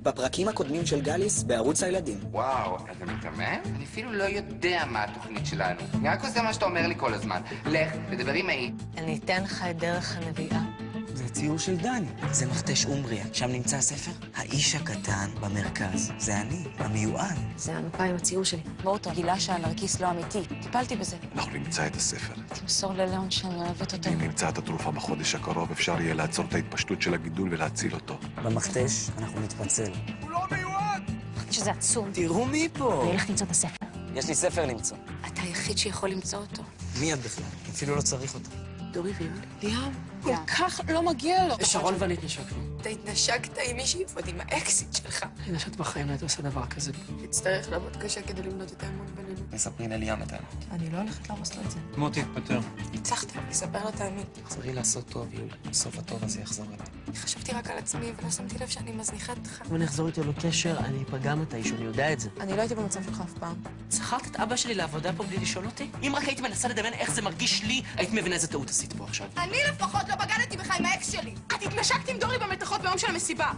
בפרקים הקודמים של גליס בערוץ הילדים. וואו, אתה מתאמן? אני אפילו לא יודע מה התוכנית שלנו. אני רק עושה מה שאתה אומר לי כל הזמן. לך, תדבר עם האי. אני אתן לך את דרך הנביאה. זה ציור של דני. זה מכתש אומבריה. שם נמצא הספר? האיש הקטן במרכז. זה אני, המיועד. זה המפה עם הציור שלי. מורטו גילה שהנרקיס לא אמיתי. טיפלתי בזה. אנחנו נמצא את הספר. תמסור ללאון שאני אוהבת אותו. אם נמצא את התרופה בחודש הקרוב, אפשר יהיה לעצור את ההתפשטות של הגידול ולהציל אותו. במכתש אנחנו נתפצל. הוא לא מיועד! חושבת שזה עצום. תראו מי פה! אני אלך למצוא את הספר. יש לי ספר למצוא. אתה היחיד שיכול למצוא אותו. מי את בכלל? אפילו לא צריך אותו. דורי ויולי. ליאם, כל כך לא מגיע לו. שרון ואני התנשקנו. אתה התנשקת עם מישהי ועוד עם האקסיט שלך. אני יודע שאת בחיים לא היית עושה דבר כזה. תצטרך לעבוד קשה כדי לבנות את האמון בינינו. מספרי לליאם את האמת. אני לא הולכת להרוס לו את זה. מוטי התפטר. הצלחת, לספר לו את האמת. תחזרי לעשות טוב, יולי. בסוף הטוב הזה יחזור אליי. חשבתי רק על עצמי ולא שמתי לב שאני מזניחה אותך. אם אני אחזור איתו לקשר, אני אפגע מתישהו, אני יודע את זה. אני לא הייתי במצב שלך אף פעם. שכרת את אבא שלי לעבודה פה בלי לשאול אותי? אם רק היית מנסה לדמיין איך זה מרגיש לי, היית מבינה איזה טעות עשית פה עכשיו. אני לפחות לא בגדתי בך עם האקס שלי. את התנשקת עם דורי במתחות ביום של המסיבה.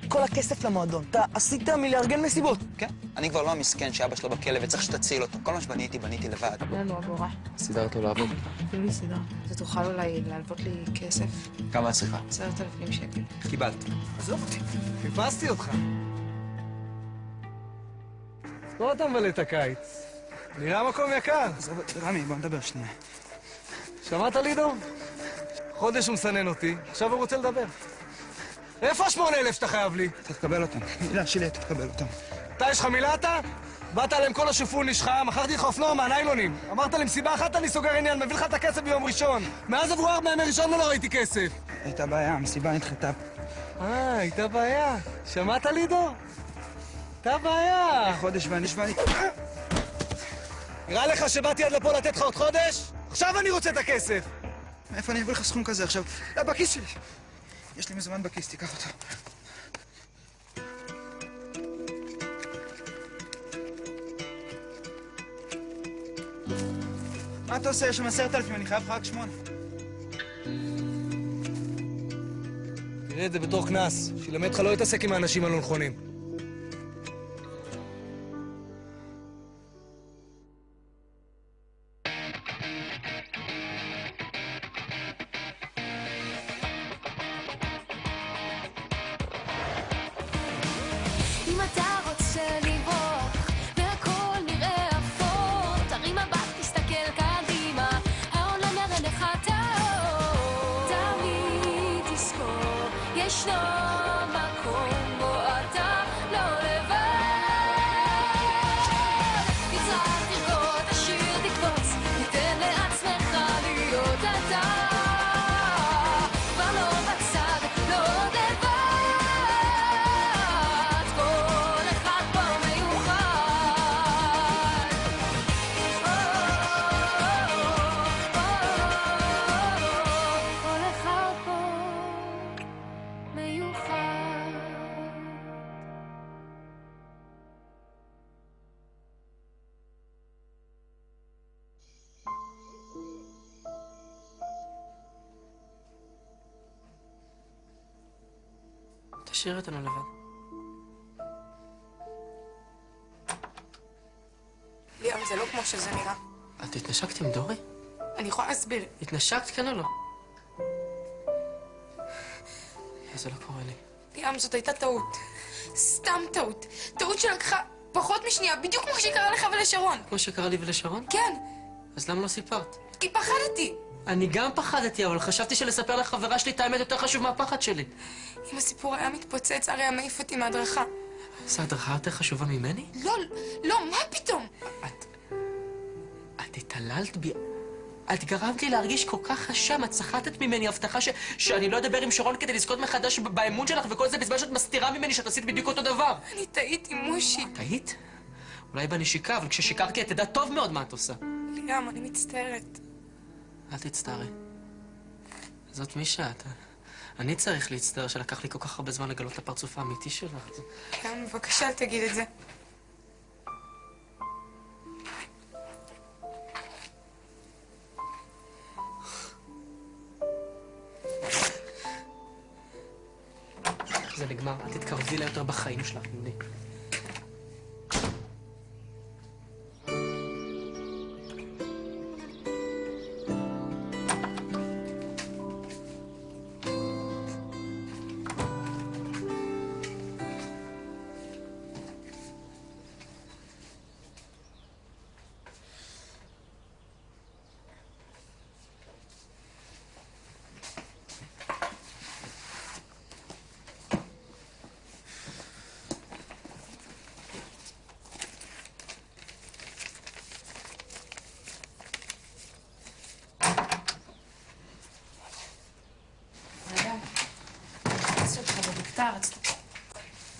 כל הכסף למועדון. אתה עשית מלארגן מסיבות. כן? אני כבר לא המסכן שאבא שלו בכלא וצריך שתציל אותו. כל מה שבניתי, בניתי לבד. אין לו אגורה. סידרת לו לעבוד. אפילו לי סידר. אתה תוכל אולי להלוות לי כסף? כמה את צריכה? 10,000 שקל. קיבלת. עזוב אותי. חיפשתי אותך. לא אתה מבלה את הקיץ. נראה מקום יקר. רמי, בוא נדבר שנייה. שמעת לידו? חודש הוא מסנן אותי, עכשיו הוא רוצה לדבר. איפה 8,000 שאתה חייב לי? אתה תקבל אותם. מילה שלי, אתה תקבל אותם. אתה, יש לך מילה אתה? באת עליהם כל השופוני שלך, מכרתי לך אופנוע מהניילונים. אמרת לי, מסיבה אחת אני סוגר עניין, מביא לך את הכסף ביום ראשון. מאז עברו 4 ימי ראשון ולא ראיתי כסף. הייתה בעיה, המסיבה נדחתה. הייתה בעיה. שמעת לידו? הייתה בעיה. חודש ואני... נראה לך שבאתי עד לפה לתת לך עוד חודש? עכשיו אני רוצה את הכסף. מאיפה אני אביא לך סכום כזה עכשיו? לא, בכיס שלי. יש לי מזומן בכיס, תיקח אותו. מה אתה עושה? יש שם 10,000, אני חייב לך רק 8. תראה את זה בתור כנס, שילמד לך לא להתעסק עם האנשים הלא נכונים. אם אתה רוצה לברוח והכל נראה אפור, תרים מבט, תסתכל קדימה, העולם יראה לך טוב. תמיד תזכור, ישנו מקום בו אתה לא לבד. תצעק, תרקוד, תשיר, תקפוץ, תיתן לעצמך להיות אתה. כבר לא בצד, לא לבד. כל אחד פה מיוחד. כל אחד פה מיוחד. תשאיר אותנו לבד. ליאם, זה לא כמו שזה נראה. את התנשקת עם דורי? אני יכולה להסביר. התנשקת כן או לא? זה לא קורה לי. ליאם, זאת הייתה טעות. סתם טעות. טעות שלקחה פחות משנייה, בדיוק כמו שקרה לך ולשרון. כמו שקרה לי ולשרון? כן, אז למה לא סיפרת? כי פחדתי. אני גם פחדתי, אבל חשבתי שלספר לחברה שלי את האמת יותר חשוב מהפחד שלי. אם הסיפור היה מתפוצץ, הרי היה מעיף אותי מהדרכה. אז ההדרכה יותר חשובה ממני? לא, לא, מה פתאום? את התעללת בי. את גרמת לי להרגיש כל כך אשם, את סחטת ממני הבטחה שאני לא אדבר עם שרון כדי לזכות מחדש באמון שלך, וכל זה בזמן שאת מסתירה ממני שאת עשית בדיוק אותו דבר. אני טעיתי, מושי. טעית? אולי בנשיקה, אבל כששיקרתי את תדע טוב מאוד מה את עושה. ליאם, אני מצטערת. אל תצטערי. זאת מי שאת. אני צריך להצטער שלקח לי כל כך הרבה זמן לגלות את הפרצוף האמיתי שלך. ליאם, בבקשה, אל תגיד את זה. זה נגמר, אל תתקרבי לה יותר יותר בחיים שלך, יהודי.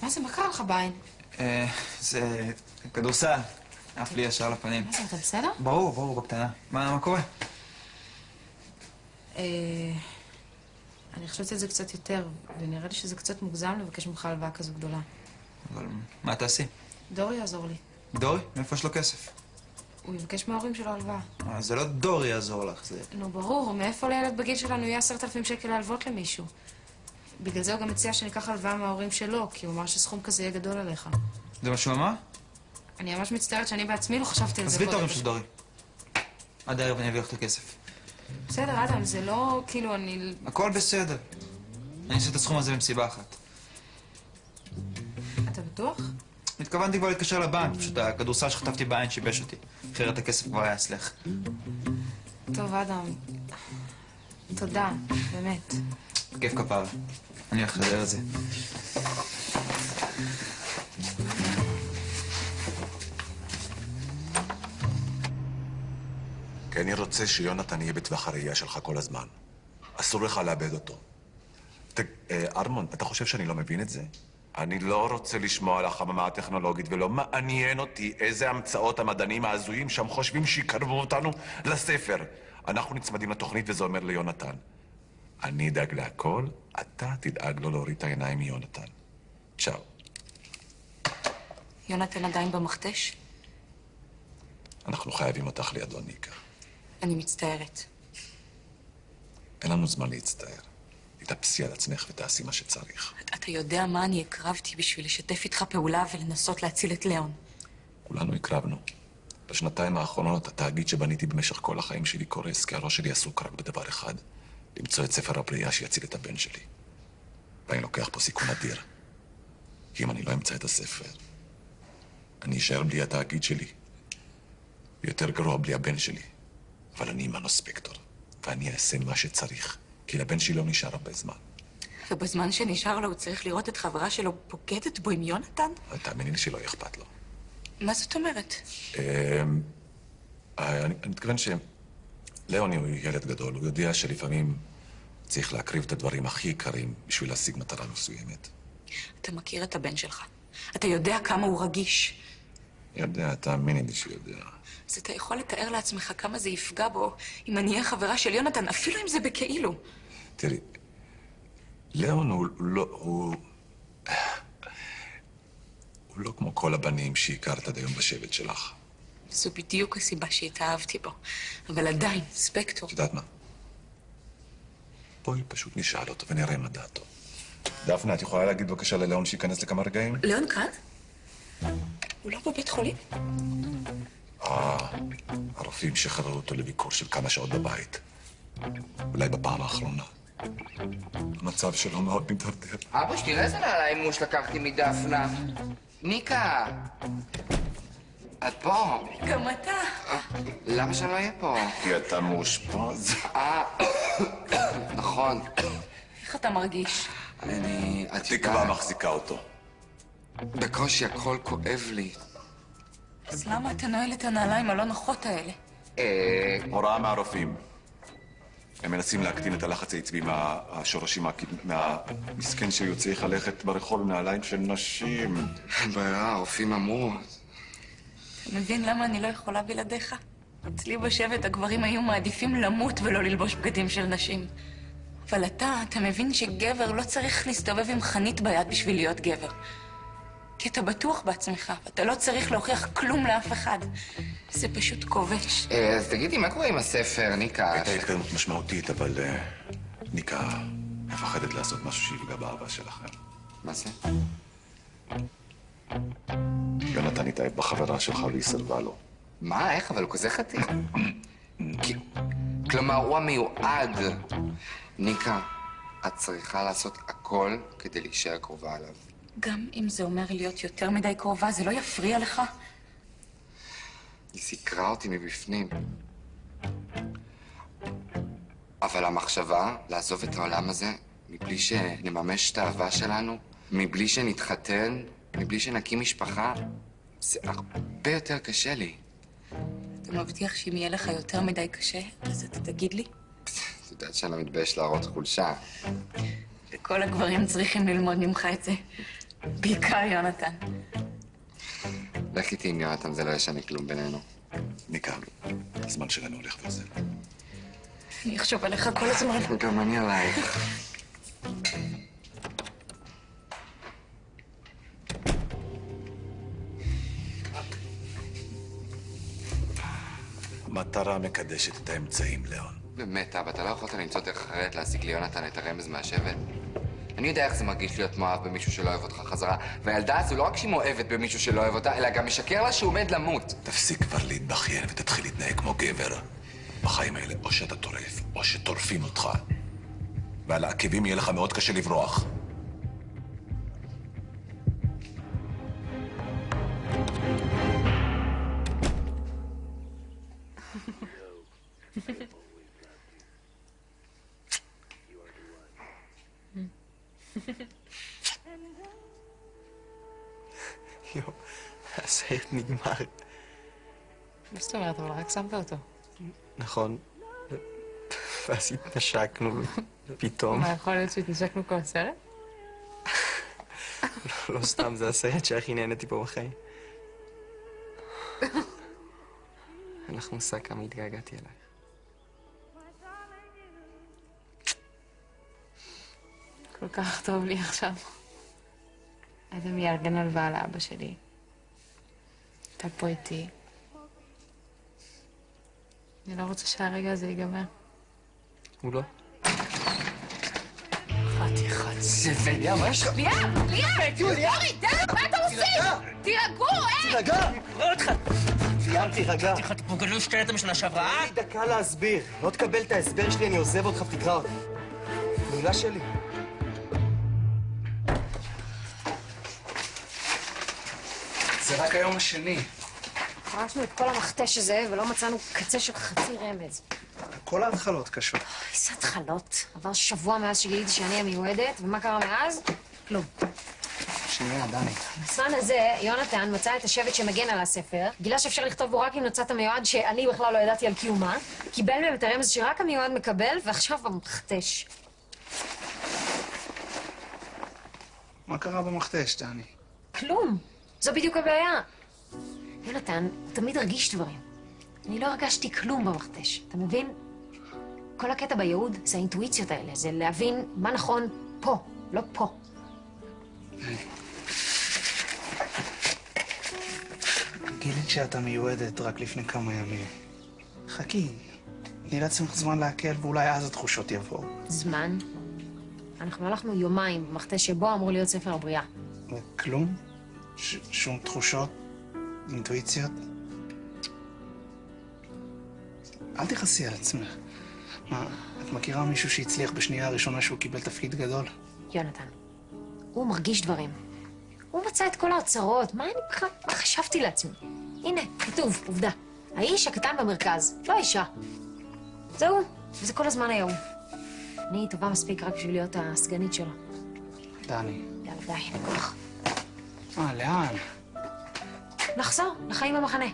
מה זה, מה קרה לך בעין? זה כדורסל. עף לי ישר לפנים. מה זה, אתה בסדר? ברור, ברור, בקטנה. מה קורה? אני חושבת על זה קצת יותר, ונראה לי שזה קצת מוגזם לבקש ממך הלוואה כזו גדולה. אבל מה תעשי? דורי יעזור לי. דורי? מאיפה יש לו כסף? הוא יבקש מההורים שלו הלוואה. זה לא דורי יעזור לך, זה... נו, ברור, מאיפה לילד בגיל שלנו יהיה 10,000 שקל להלוות למישהו? בגלל זה הוא גם מציע שניקח הלוואה מההורים שלו, כי הוא אמר שסכום כזה יהיה גדול עליך. זה מה שהוא אמר? אני ממש מצטערת שאני בעצמי לא חשבתי על זה עזבי את ההורים של דורי. עד הערב אני אביא לך את הכסף. בסדר, אדם, זה לא כאילו אני... הכל בסדר. אני אעשה את הסכום הזה במסיבה אחת. אתה בטוח? התכוונתי כבר להתקשר לבנק, פשוט הכדורסל שחטפתי בעין שיבש אותי. אחרת הכסף כבר היה אצלך. טוב, אדם. תודה, באמת. כיף כפרה. אני הולך לדבר את זה. כי אני רוצה שיונתן יהיה בטווח הראייה שלך כל הזמן. אסור לך לאבד אותו. ארמון, אתה חושב שאני לא מבין את זה? אני לא רוצה לשמוע על החממה הטכנולוגית, ולא מעניין אותי איזה המצאות המדענים ההזויים שם חושבים שיקרבו אותנו לספר. אנחנו נצמדים לתוכנית וזה אומר ליונתן. אני אדאג להכל, אתה תדאג לו להוריד את העיניים מיונתן. צ'או. יונתן עדיין במכתש? אנחנו חייבים אותך לידו, ניקה. אני מצטערת. אין לנו זמן להצטער. תתאפסי על עצמך ותעשי מה שצריך. אתה יודע מה אני הקרבתי בשביל לשתף איתך פעולה ולנסות להציל את ליאון. כולנו הקרבנו. בשנתיים האחרונות התאגיד שבניתי במשך כל החיים שלי קורס, כי הראש שלי עסוק רק בדבר אחד, למצוא את ספר הבריאה שיציל את הבן שלי. ואני לוקח פה סיכון אדיר. כי אם אני לא אמצא את הספר, אני אשאר בלי התאגיד שלי. יותר גרוע בלי הבן שלי. אבל אני מנוספקטור, ואני אעשה מה שצריך, כי לבן שלי לא נשאר הרבה זמן. ובזמן שנשאר לו הוא צריך לראות את חברה שלו בוגדת בו עם יונתן? תאמיני לי שלא אכפת לו. מה זאת אומרת? אני מתכוון שלאוני הוא ילד גדול, הוא יודע שלפעמים צריך להקריב את הדברים הכי יקרים בשביל להשיג מטרה מסוימת. אתה מכיר את הבן שלך. אתה יודע כמה הוא רגיש. יודע, תאמיני לי שיודע. אז אתה יכול לתאר לעצמך כמה זה יפגע בו אם אני אהיה חברה של יונתן, אפילו אם זה בכאילו. תראי, לאון הוא לא כמו כל הבנים שהכרת עד היום בשבט שלך. זו בדיוק הסיבה שהתאהבתי בו. אבל עדיין, ספקטור. את יודעת מה? בואי פשוט נשאל אותו ונראה מה דעתו. דפנה, את יכולה להגיד בבקשה ללאון שייכנס לכמה רגעים? ליאון כאן? הוא לא בבית חולים? הרופאים שחררו אותו לביקור של כמה שעות בבית. אולי בפעם האחרונה. המצב שלו מאוד מתדרדר. אבוש, תראה איזה נעלי אימוש לקחתי מדפנה. ניקה! את פה. גם אתה. למה שאני לא אהיה פה? כי אתה מאושפז. נכון. איך אתה מרגיש? את יודעת... תקווה מחזיקה אותו. בקושי הכל כואב לי. אז למה אתה נועל את הנעליים הלא נוחות האלה? הוראה מהרופאים. הם מנסים להקטין את הלחץ העצבי מהשורשים, מהמסכן שלי, הוא צריך ללכת ברחוב עם נעליים של נשים. ברירה, הרופאים אמרו. אתה מבין למה אני לא יכולה בלעדיך? אצלי בשבט הגברים היו מעדיפים למות ולא ללבוש בגדים של נשים. אבל אתה מבין שגבר לא צריך להסתובב עם חנית ביד בשביל להיות גבר. כי אתה בטוח בעצמך, ואתה לא צריך להוכיח כלום לאף אחד. זה פשוט כובש. אז תגידי, מה קורה עם הספר, ניקה? הייתה התקדמות משמעותית, אבל ניקה מפחדת לעשות משהו שיפגע באהבה שלכם. מה זה? התאהב בחברה שלך והיא סירבה לו. מה? איך? אבל הוא כזה חתיך. כלומר, הוא המיועד. ניקה, את צריכה לעשות הכל כדי להישאר קרובה עליו. גם אם זה אומר להיות יותר מדי קרובה, זה לא יפריע לך? היא סיקרה אותי מבפנים. אבל המחשבה לעזוב את העולם הזה מבלי שנממש את האהבה שלנו, מבלי שנתחתן, מבלי שנקים משפחה, זה הרבה יותר קשה לי. אתה מבטיח שאם יהיה לך יותר מדי קשה, אז אתה תגיד לי? את יודעת שאני לא מתבייש להראות חולשה. וכל הגברים צריכים ללמוד ממך את זה. בעיקר יונתן. לך איתי עם יונתן, זה לא ישנה כלום בינינו. ניקה, הזמן שלנו הולך וזה. אני אחשוב עליך כל הזמן. גם אני עלייך. מטרה מקדשת את האמצעים, ליאון. באמת, אבא, אתה לא יכולת למצוא דרך אחרת להשיג ליונתן את הרמז מהשבט? אני יודע איך זה מרגיש להיות מאוהב במישהו שלא אוהב אותך חזרה, והילדה הזו לא רק שהיא מאוהבת במישהו שלא אוהב אותה, אלא גם משקר לה שהוא עומד למות. תפסיק כבר להתבכיין ותתחיל להתנהג כמו גבר. בחיים האלה או שאתה טורף, או שטורפים אותך. ועל העקבים יהיה לך מאוד קשה לברוח. יואו, הסרט נגמר. מה זאת אומרת? אבל רק שמת אותו. נכון. ואז התנשקנו, ופתאום... מה, יכול להיות שהתנשקנו כל הסרט? לא סתם, זה הסרט שהכי נהניתי פה בחיים. אין לך מושג כמה התגעגעתי אלייך. כל כך טוב לי עכשיו. הייתי מארגן הלוואה לאבא שלי. אתה פה איתי. אני לא רוצה שהרגע הזה ייגמר. הוא לא? חתיכת זבל. ליאם, מה יש לך? ליאם! אורי, די! מה אתה עושה? תירגעו, תירגע! אני קורא אותך! ליאם, תירגע. חתיכת פוגלו שטלת משנה שעברה? תן לי דקה להסביר. לא תקבל את ההסבר שלי, אני עוזב אותך ותקרא אותי. מילה שלי. זה רק היום השני. פרשנו את כל המכתש הזה ולא מצאנו קצה של חצי רמז. כל ההתחלות קשות. איזה התחלות. עבר שבוע מאז שגיליתי שאני המיועדת, ומה קרה מאז? כלום. שנייה, דני. בזמן הזה, יונתן מצא את השבט שמגן על הספר, גילה שאפשר לכתוב בו רק אם נוצאת המיועד שאני בכלל לא ידעתי על קיומה, קיבל מהם את הרמז שרק המיועד מקבל, ועכשיו במכתש. מה קרה במכתש, דני? כלום. זו בדיוק הבעיה. יונתן, הוא תמיד הרגיש דברים. אני לא הרגשתי כלום במכתש, אתה מבין? כל הקטע בייעוד זה האינטואיציות האלה, זה להבין מה נכון פה, לא פה. גילית שאתה מיועדת רק לפני כמה ימים. חכי, תני לעצמך זמן להקל ואולי אז התחושות יבואו. זמן? אנחנו הלכנו יומיים במכתש שבו אמור להיות ספר הבריאה. וכלום? שום תחושות? אינטואיציות? אל תכעסי על עצמך. מה, את מכירה מישהו שהצליח בשנייה הראשונה שהוא קיבל תפקיד גדול? יונתן, הוא מרגיש דברים. הוא מצא את כל האוצרות, מה אני בכלל חשבתי לעצמי? הנה, כתוב, עובדה. האיש הקטן במרכז, לא האישה. זהו, וזה כל הזמן היום. אני טובה מספיק רק בשביל להיות הסגנית שלו. דני. יאללה, די, אין כוח. לאן? לחזור לחיים במחנה.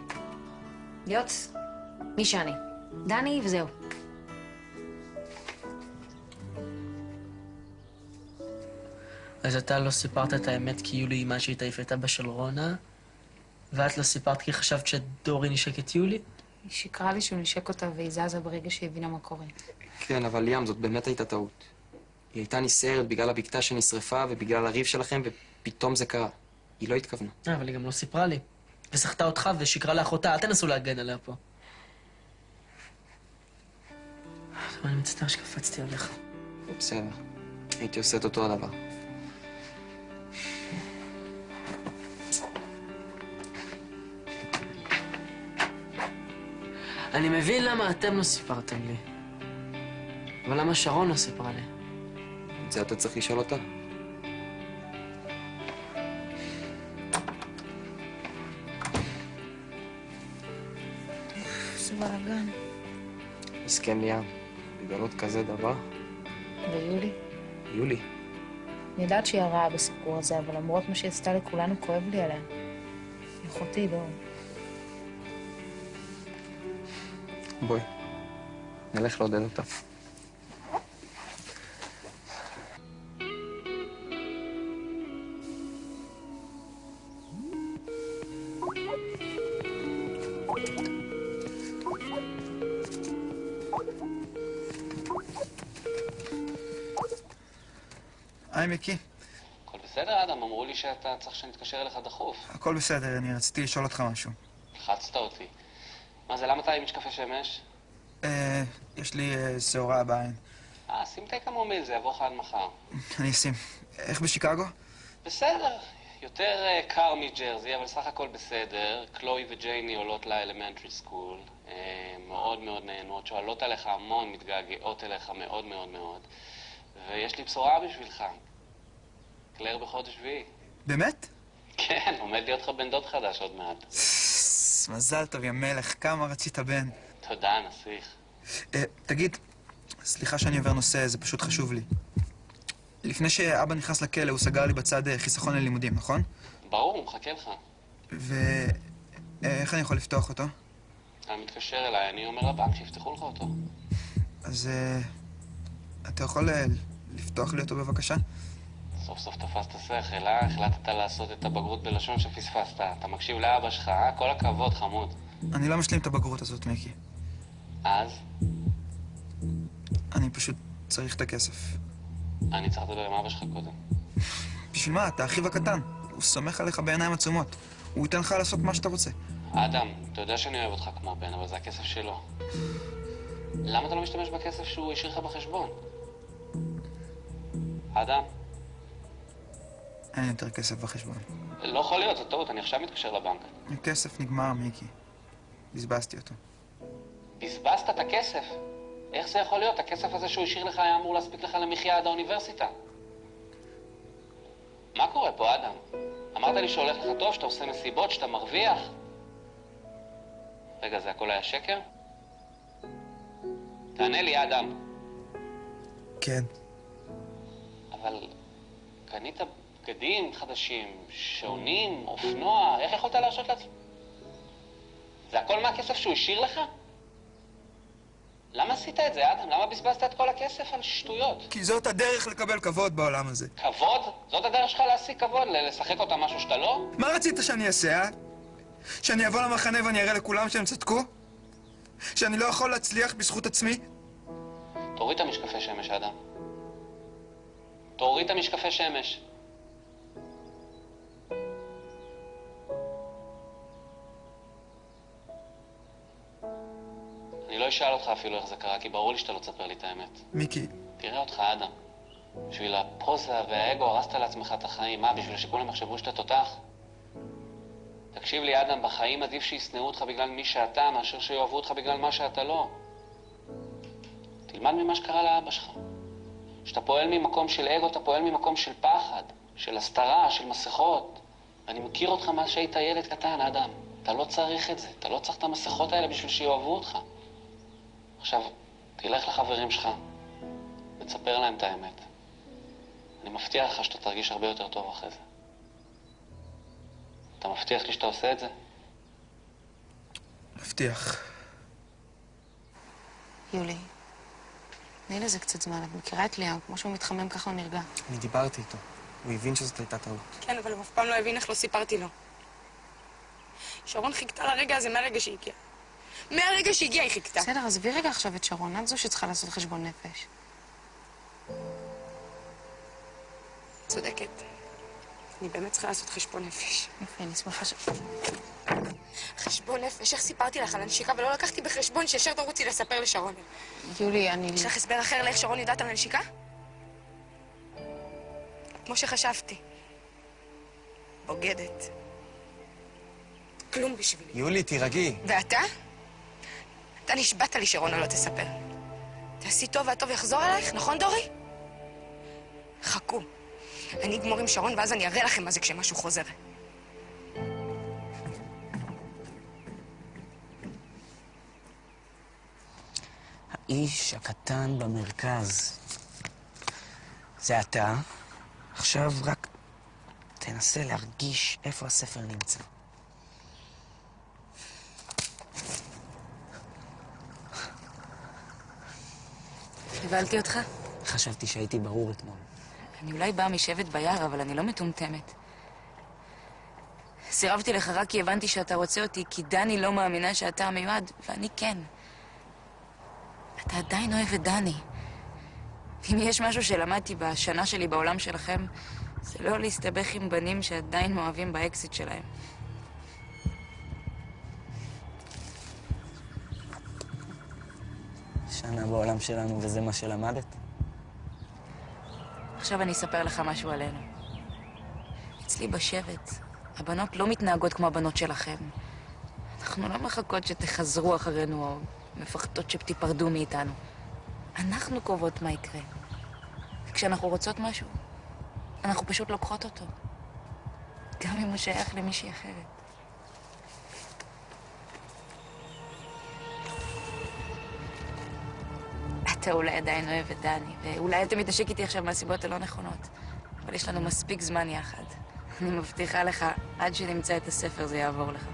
להיות מי שאני. דני וזהו. אז אתה לא סיפרת את האמת כי יולי אימה שהתעיפה את אבא של רונה, ואת לא סיפרת כי חשבת שדורי נשק את יולי? היא שיקרה לי שהוא נשק אותה והיא זזה ברגע שהיא הבינה מה קורה. כן, אבל ליאם, זאת באמת הייתה טעות. היא הייתה נסערת בגלל הבקתה שנשרפה ובגלל הריב שלכם, ופתאום זה קרה. היא לא התכוונה. אבל היא גם לא סיפרה לי. וסחטה אותך ושיקרה לאחותה, אל תנסו להגן עליה פה. אני מצטער שקפצתי עליך. בסדר. הייתי עושה את אותו הדבר. אני מבין למה אתם לא סיפרתם לי. אבל למה שרון לא סיפרה לי? את זה אתה צריך לשאול אותה. זה בלגן. מסכן ליאם, לגלות כזה דבר. ויולי? יולי. אני יודעת שהיא הרעה בסיפור הזה, אבל למרות מה שהיא עשתה לכולנו, כואב לי עליה. אחותי, דור. בואי, נלך לעודד אותה. היי מיקי, הכל בסדר, אדם? אמרו לי שאתה צריך שנתקשר אליך דחוף. הכל בסדר, אני רציתי לשאול אותך משהו. לחצת אותי. מה זה, למה אתה עם משקפי שמש? יש לי שעורה בעין. שים תה קמומיל, זה יבוא לך עד מחר. אני אשים. איך בשיקגו? בסדר, יותר קר מג'רזי, אבל סך הכל בסדר. קלוי וג'ייני עולות לאלמנטרי סקול. מאוד מאוד נהנות, שואלות עליך המון, מתגעגעות אליך מאוד מאוד מאוד. ויש לי בשורה בשבילך. קלר בחודש שביעי. באמת? כן, עומד להיות לך בן דוד חדש עוד מעט. מזל טוב, יא מלך, כמה רצית בן. תודה, נסיך. תגיד, סליחה שאני עובר נושא, זה פשוט חשוב לי. לפני שאבא נכנס לכלא, הוא סגר לי בצד חיסכון ללימודים, נכון? ברור, הוא מחכה לך. ואיך אני יכול לפתוח אותו? אתה מתקשר אליי, אני אומר לבנק שיפתחו לך אותו. אז אתה יכול לפתוח לי אותו בבקשה? סוף סוף תפסת שכל, החלטת לעשות את הבגרות בלשון שפספסת. אתה מקשיב לאבא שלך, כל הכבוד, חמוד. אני לא משלים את הבגרות הזאת, מיקי. אז? אני פשוט צריך את הכסף. אני צריך לדבר עם אבא שלך קודם. בשביל מה? אתה אחיו הקטן. הוא סומך עליך בעיניים עצומות. הוא ייתן לך לעשות מה שאתה רוצה. אדם, אתה יודע שאני אוהב אותך כמו בן, אבל זה הכסף שלו. למה אתה לא משתמש בכסף שהוא השאיר לך בחשבון? אדם? אין יותר כסף בחשבון. לא יכול להיות, זו טעות, אני עכשיו מתקשר לבנק. הכסף נגמר, מיקי. בזבזתי אותו. בזבזת את הכסף? איך זה יכול להיות? הכסף הזה שהוא השאיר לך היה אמור להספיק לך למחיה עד האוניברסיטה. מה קורה פה, אדם? אמרת לי שהולך לך טוב, שאתה עושה מסיבות, שאתה מרוויח? רגע, זה הכל היה שקר? תענה לי, אדם. כן. אבל קנית בגדים חדשים, שעונים, אופנוע, איך יכולת להרשות לעצמך? זה הכל מהכסף שהוא השאיר לך? למה עשית את זה, אדם? למה בזבזת את כל הכסף על שטויות? כי זאת הדרך לקבל כבוד בעולם הזה. כבוד? זאת הדרך שלך להשיג כבוד? לשחק אותה משהו שאתה לא? מה רצית שאני אעשה, שאני אבוא למחנה ואני אראה לכולם שהם צדקו? שאני לא יכול להצליח בזכות עצמי? תוריד את המשקפי שמש, אדם. תוריד את המשקפי שמש. אני לא אשאל אותך אפילו איך זה קרה, כי ברור לי שאתה לא תספר לי את האמת. מיקי. תראה אותך, אדם. בשביל הפוזה והאגו הרסת לעצמך את החיים. מה, בשביל שכולם יחשבו שאתה תותח? תקשיב לי, אדם, בחיים עדיף שישנאו אותך בגלל מי שאתה, מאשר שיאהבו אותך בגלל מה שאתה לא. תלמד ממה שקרה לאבא שלך. כשאתה פועל ממקום של אגו, אתה פועל ממקום של פחד, של הסתרה, של מסכות. אני מכיר אותך מאז שהיית ילד קטן, אדם. אתה לא צריך את זה. אתה לא צריך את המסכות האלה בשביל שיאהבו אותך. עכשיו, תלך לחברים שלך ותספר להם את האמת. אני מבטיח לך שאתה תרגיש הרבה יותר טוב אחרי זה. אתה מבטיח לי שאתה עושה את זה? מבטיח. יולי, תני לזה קצת זמן. את מכירה את ליאם, כמו שהוא מתחמם ככה הוא נרגע. אני דיברתי איתו. הוא הבין שזאת הייתה טעות. כן, אבל הוא אף פעם לא הבין איך לא סיפרתי לו. שרון חיכתה לרגע הזה מהרגע שהגיע. מהרגע שהגיע היא חיכתה. בסדר, עזבי רגע עכשיו את שרון, את זו שצריכה לעשות חשבון נפש. צודקת. אני באמת צריכה לעשות חשבון נפש. יפה, אני שמחה חשבון נפש, איך סיפרתי לך על הנשיקה ולא לקחתי בחשבון שישר תרוצי לספר לשרון. יולי, אני... יש לך הסבר אחר לאיך שרון יודעת על הנשיקה? כמו שחשבתי. בוגדת. כלום בשבילי. יולי, תירגעי. ואתה? אתה נשבעת לי שרונה לא תספר. תעשי טוב והטוב יחזור אלייך, נכון דורי? חכו. אני אגמור עם שרון ואז אני אראה לכם מה זה כשמשהו חוזר. האיש הקטן במרכז. זה אתה. עכשיו רק תנסה להרגיש איפה הספר נמצא. הבלתי אותך? חשבתי שהייתי ברור אתמול. אני אולי באה משבט ביער, אבל אני לא מטומטמת. סירבתי לך רק כי הבנתי שאתה רוצה אותי, כי דני לא מאמינה שאתה המיועד, ואני כן. אתה עדיין אוהב את דני. אם יש משהו שלמדתי בשנה שלי בעולם שלכם, זה לא להסתבך עם בנים שעדיין מאוהבים באקזיט שלהם. שנה בעולם שלנו וזה מה שלמדת? עכשיו אני אספר לך משהו עלינו. אצלי בשבט, הבנות לא מתנהגות כמו הבנות שלכם. אנחנו לא מחכות שתחזרו אחרינו או מפחדות שתיפרדו מאיתנו. אנחנו קובעות מה יקרה. וכשאנחנו רוצות משהו, אנחנו פשוט לוקחות אותו. גם אם הוא שייך למישהי אחרת. אתה אולי עדיין אוהב את דני, ואולי אתה מתנשק איתי עכשיו מהסיבות הלא נכונות, אבל יש לנו מספיק זמן יחד. אני מבטיחה לך, עד שנמצא את הספר זה יעבור לך.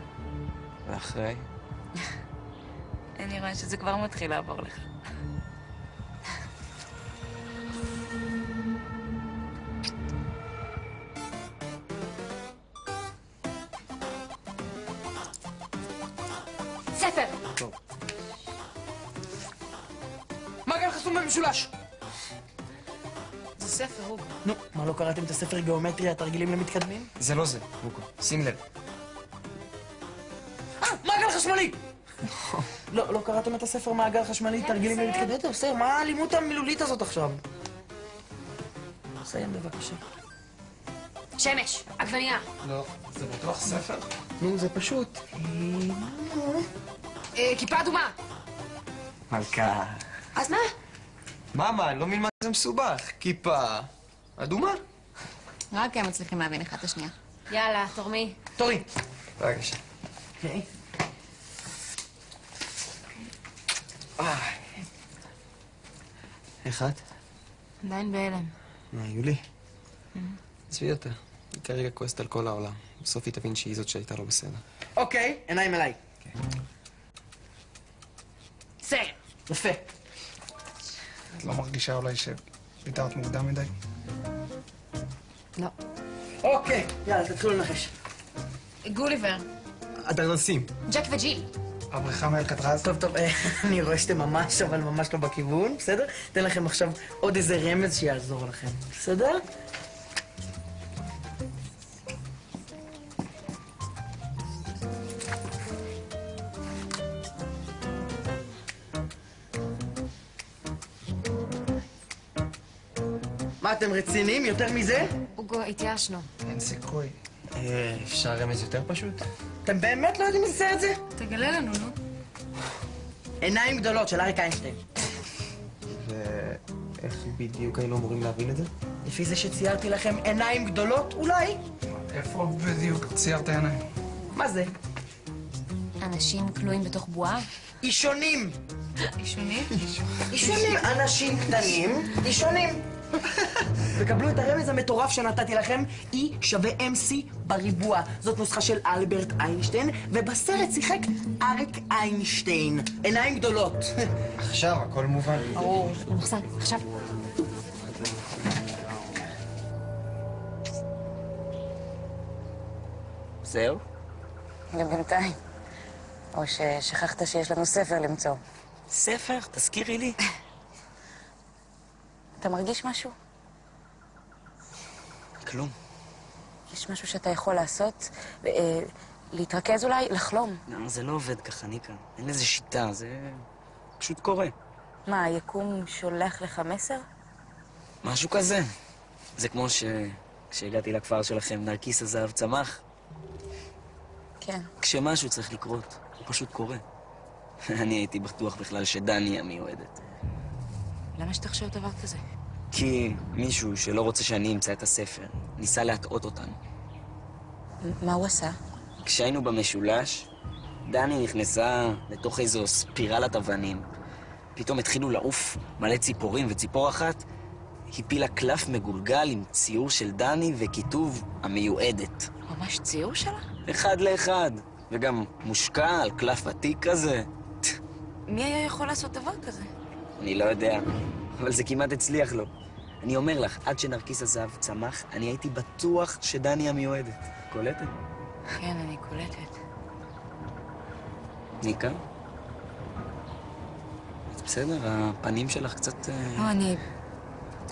ואחרי? אני רואה שזה כבר מתחיל לעבור לך. ספר! מעגל חסום במשולש! זה ספר, רוקו. נו, מה, לא קראתם את הספר גיאומטריה, התרגילים למתקדמים? זה לא זה, רוקו. שים לב. מעגל חשמלי! לא קראתם את הספר מעגל חשמלי, תרגילים למתקדמים? טוב, בסדר, מה האלימות המילולית הזאת עכשיו? סיים בבקשה. שמש, עגבנייה. לא, זה בטוח ספר? נו, זה פשוט. כיפה אדומה. מלכה. אז מה? מאמה, אני לא מבין מה זה מסובך. כיפה אדומה. רק הם מצליחים להבין אחד את השנייה. יאללה, תורמי. תורי. בבקשה. אוקיי. איך את? עדיין בהלם. יולי. עזבי אותה. היא כרגע כועסת על כל העולם. בסוף היא תבין שהיא זאת שהייתה לא בסדר. אוקיי, עיניים אליי. סיים. יפה. את לא מרגישה אולי שוויתרת מוקדם מדי? לא. אוקיי, יאללה, תתחילו לנחש. גוליבר. הדרנסים. ג'ק וג'יל. הבריחה מאלקטרז? טוב, אני רואה שאתם ממש, אבל ממש לא בכיוון, בסדר? אתן לכם עכשיו עוד איזה רמז שיעזור לכם, בסדר? מה, אתם רציניים? יותר מזה? אוגו, התייאשנו. אין סיכוי. אפשר רמז יותר פשוט? אתם באמת לא יודעים איזה סרט זה? תגלה לנו, נו. עיניים גדולות של אריק איינשטיין. ואיך בדיוק היינו אמורים להבין את זה? לפי זה שציירתי לכם עיניים גדולות, אולי? איפה בדיוק ציירת עיניים? מה זה? אנשים כלואים בתוך בועה? אישונים! אישונים? אישונים, אנשים קטנים, אישונים. וקבלו את הרמז המטורף שנתתי לכם, E שווה MC בריבוע. זאת נוסחה של אלברט איינשטיין, ובסרט שיחק אריק איינשטיין. עיניים גדולות. עכשיו הכל מובן. ברור. מחסן, עכשיו. זהו? גם בינתיים. או ששכחת שיש לנו ספר למצוא. ספר? תזכירי לי. אתה מרגיש משהו? כלום. יש משהו שאתה יכול לעשות? להתרכז אולי? לחלום? לא, זה לא עובד ככה, ניקה. אין לזה שיטה, זה פשוט קורה. מה, היקום שולח לך מסר? משהו כזה. זה כמו כשהגעתי לכפר שלכם, נרקיס הזהב צמח. כן. כשמשהו צריך לקרות, הוא פשוט קורה. אני הייתי בטוח בכלל שדני המיועדת. למה שתחשוב דבר כזה? כי מישהו שלא רוצה שאני אמצא את הספר, ניסה להטעות אותנו. מה הוא עשה? כשהיינו במשולש, דני נכנסה לתוך איזו ספירלת אבנים. פתאום התחילו לעוף מלא ציפורים, וציפור אחת הפילה קלף מגולגל עם ציור של דני וכיתוב המיועדת. ממש ציור שלה? אחד לאחד, וגם מושקע על קלף עתיק כזה. מי היה יכול לעשות דבר כזה? אני לא יודע, אבל זה כמעט הצליח לו. אני אומר לך, עד שנרקיס הזהב צמח, אני הייתי בטוח שדני המיועדת. קולטת? כן, אני קולטת. ניקה? אז בסדר, הפנים שלך קצת... לא, אני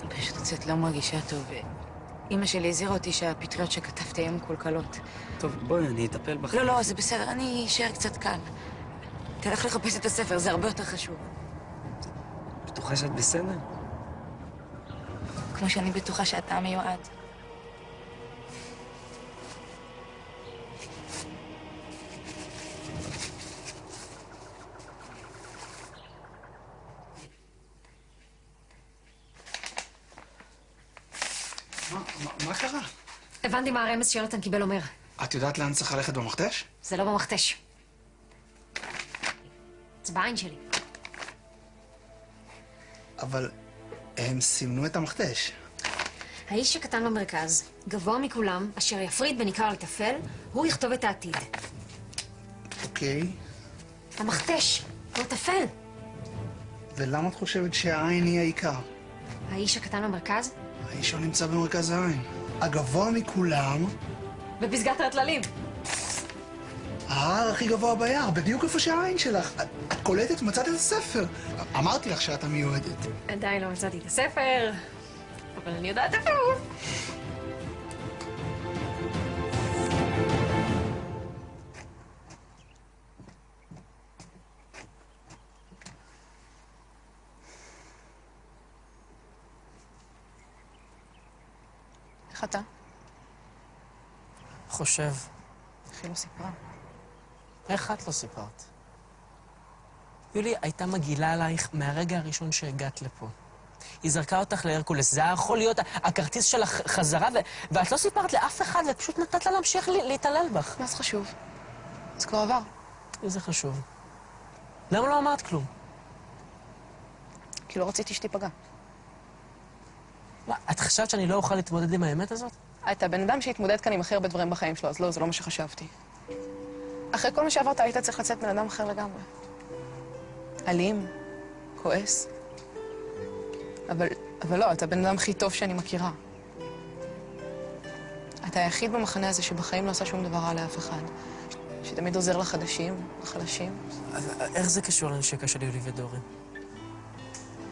פשוט קצת לא מרגישה טוב. אמא שלי הזהירה אותי שהפטריות שכתבתי היו מקולקלות. טוב, בואי, אני אטפל בך. לא, זה בסדר, אני אשאר קצת כאן. תלך לחפש את הספר, זה הרבה יותר חשוב. בטוחה שאת בסדר? כמו שאני בטוחה שאתה מיועד. מה קרה? הבנתי מה הרמז שיונתן קיבל אומר. את יודעת לאן צריך ללכת במכתש? זה לא במכתש. זה בעין שלי. אבל הם סימנו את המכתש. האיש הקטן במרכז, גבוה מכולם, אשר יפריד בין עיקר לטפל, הוא יכתוב את העתיד. אוקיי. המכתש, הוא הטפל. ולמה את חושבת שהעין היא העיקר? האיש הקטן במרכז? האיש לא נמצא במרכז העין. הגבוה מכולם... בפסגת הטללים. ההר הכי גבוה ביער, בדיוק איפה שהעין שלך. את קולטת, מצאת את הספר. אמרתי לך שאת המיועדת. עדיין לא מצאתי את הספר, אבל אני יודעת איפה הוא. איך אתה? חושב. איך היא לא סיפרה? איך את לא סיפרת? יולי הייתה מגעילה עלייך מהרגע הראשון שהגעת לפה. היא זרקה אותך להרקולס, זה היה יכול להיות הכרטיס שלך חזרה, ואת לא סיפרת לאף אחד, ופשוט נתת לה להמשיך להתעלל בך. מה זה חשוב? זה כבר עבר. זה חשוב. למה לא אמרת כלום? כי לא רציתי שתיפגע. מה, את חשבת שאני לא אוכל להתמודד עם האמת הזאת? אתה בן אדם שהתמודד כאן עם הכי הרבה דברים בחיים שלו, אז לא, זה לא מה שחשבתי. אחרי כל מה שעברת, היית צריך לצאת בן אדם אחר לגמרי. אלים, כועס. אבל לא, אתה בן אדם הכי טוב שאני מכירה. אתה היחיד במחנה הזה שבחיים לא עשה שום דבר רע לאף אחד. שתמיד עוזר לחדשים, לחלשים. אז איך זה קשור לנשיקה של יולי ודורין?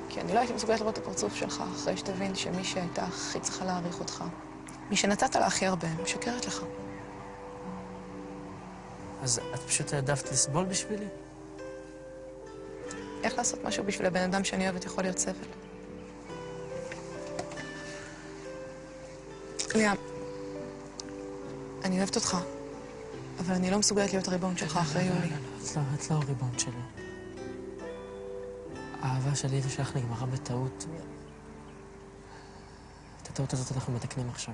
כי אני לא הייתי מסוגלת לראות את הפרצוף שלך, אחרי שתבין שמי שהייתה הכי צריכה להעריך אותך, מי שנתת לה הכי הרבה, משקרת לך. אז את פשוט העדפת לסבול בשבילי? איך לעשות משהו בשביל הבן אדם שאני אוהבת יכול להיות סבל? ליאם, אני אוהבת אותך, אבל אני לא מסוגלת להיות הריבון שלך אחרי יולי. את לא הריבון שלי. האהבה שלי ושלך נגמרה בטעות. את הטעות הזאת אנחנו מתקנים עכשיו.